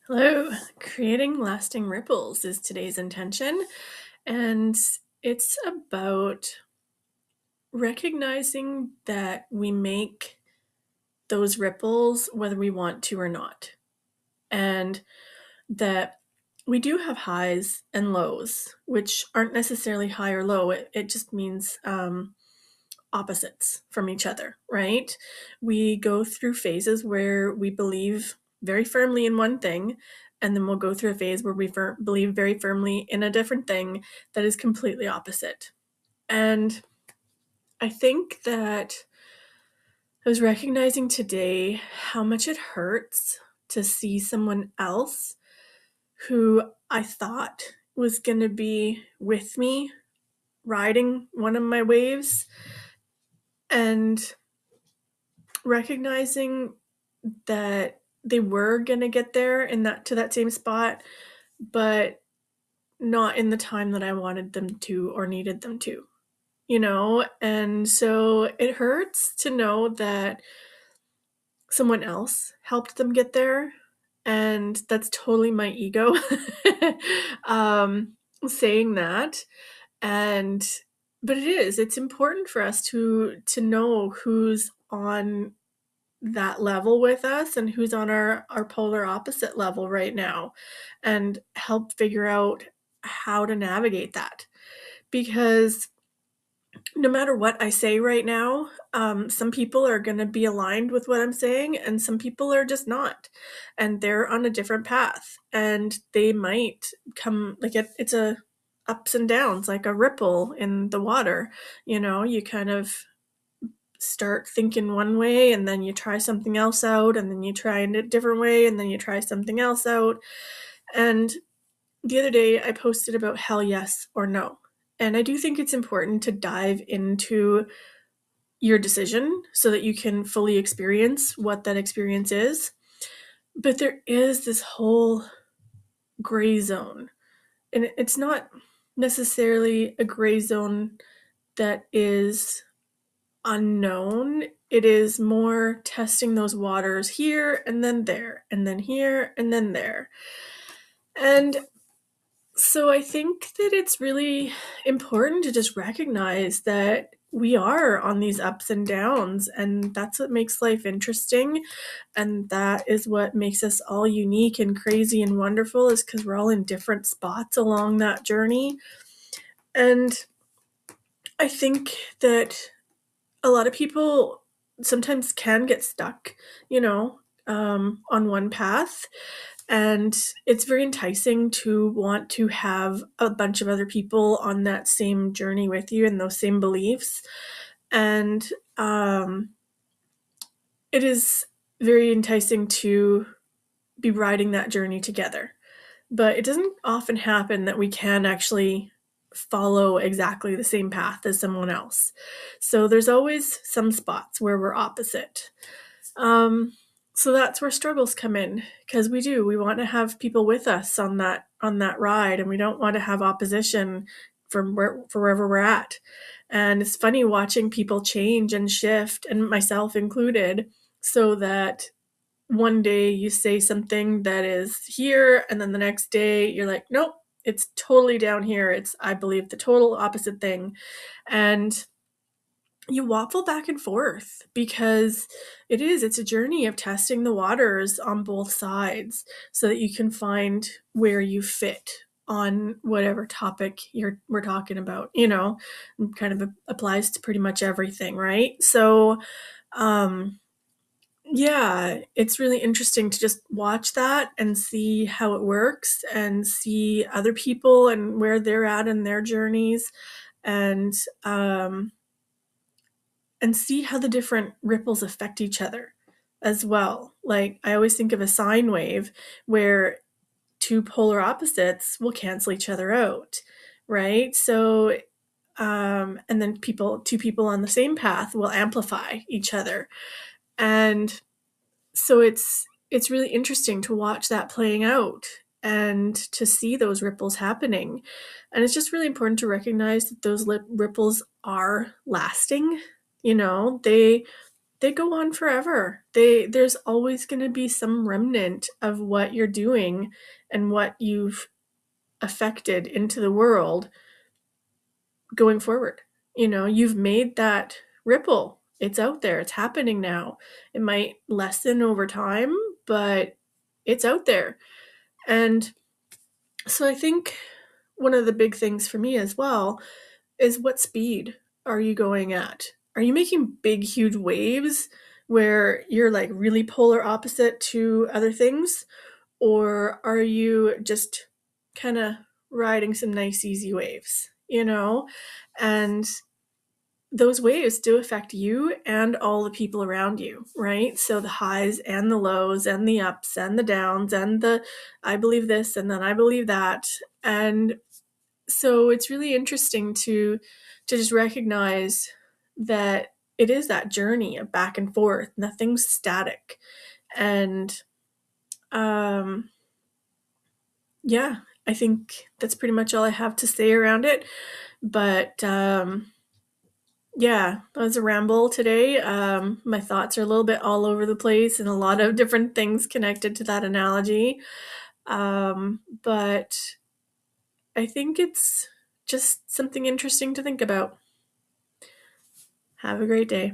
Hello, creating lasting ripples is today's intention, and it's about recognizing that we make those ripples whether we want to or not, and that we do have highs and lows, which aren't necessarily high or low. It just means opposites from each other, right? We go through phases where we believe very firmly in one thing, and then we'll go through a phase where we believe very firmly in a different thing that is completely opposite. And I think that I was recognizing today how much it hurts to see someone else who I thought was going to be with me riding one of my waves and recognizing that they were going to get there in that same spot, but not in the time that I wanted them to or needed them to, And so it hurts to know that someone else helped them get there, and that's totally my ego saying that. And but it's important for us to know who's on that level with us and who's on our polar opposite level right now, and help figure out how to navigate that. Because no matter what I say right now, some people are going to be aligned with what I'm saying, and some people are just not. And they're on a different path. And they might come, like it's a ups and downs, like a ripple in the water. You kind of start thinking one way, and then you try something else out, and then you try in a different way, and then you try something else out. And the other day I posted about hell yes or no. And I do think it's important to dive into your decision so that you can fully experience what that experience is. But there is this whole gray zone. And it's not necessarily a gray zone that is unknown. It is more testing those waters here and then there, and then here and then there. And so I think that it's really important to just recognize that we are on these ups and downs, and that's what makes life interesting, and that is what makes us all unique and crazy and wonderful, is because we're all in different spots along that journey. And I think that a lot of people sometimes can get stuck, on one path. And it's very enticing to want to have a bunch of other people on that same journey with you and those same beliefs. And it is very enticing to be riding that journey together. But it doesn't often happen that we can actually follow exactly the same path as someone else. So there's always some spots where we're opposite. So that's where struggles come in, because we want to have people with us on that ride, and we don't want to have opposition from wherever we're at. And it's funny watching people change and shift, and myself included, so that one day you say something that is here, and then the next day you're like, nope, it's totally down here. I believe the total opposite thing. And you waffle back and forth, because it's a journey of testing the waters on both sides so that you can find where you fit on whatever topic we're talking about. Kind of applies to pretty much everything, right? So yeah, it's really interesting to just watch that and see how it works, and see other people and where they're at in their journeys, and see how the different ripples affect each other as well. Like, I always think of a sine wave where two polar opposites will cancel each other out, right? So, and then two people on the same path will amplify each other. And so it's really interesting to watch that playing out and to see those ripples happening. And it's just really important to recognize that those ripples are lasting. They they go on forever. There's always going to be some remnant of what you're doing and what you've affected into the world going forward. You know, you've made that ripple. It's out there. It's happening now. It might lessen over time, but it's out there. And so I think one of the big things for me as well is, what speed are you going at? Are you making big, huge waves where you're like really polar opposite to other things? Or are you just kind of riding some nice, easy waves, you know? And those waves do affect you and all the people around you, right? So the highs and the lows and the ups and the downs and the I believe this and then I believe that. And so it's really interesting to just recognize that it is that journey of back and forth. Nothing's static. And um yeah, I think that's pretty much all I have to say around it. But yeah, that was a ramble today. My thoughts are a little bit all over the place and a lot of different things connected to that analogy. But I think it's just something interesting to think about. Have a great day.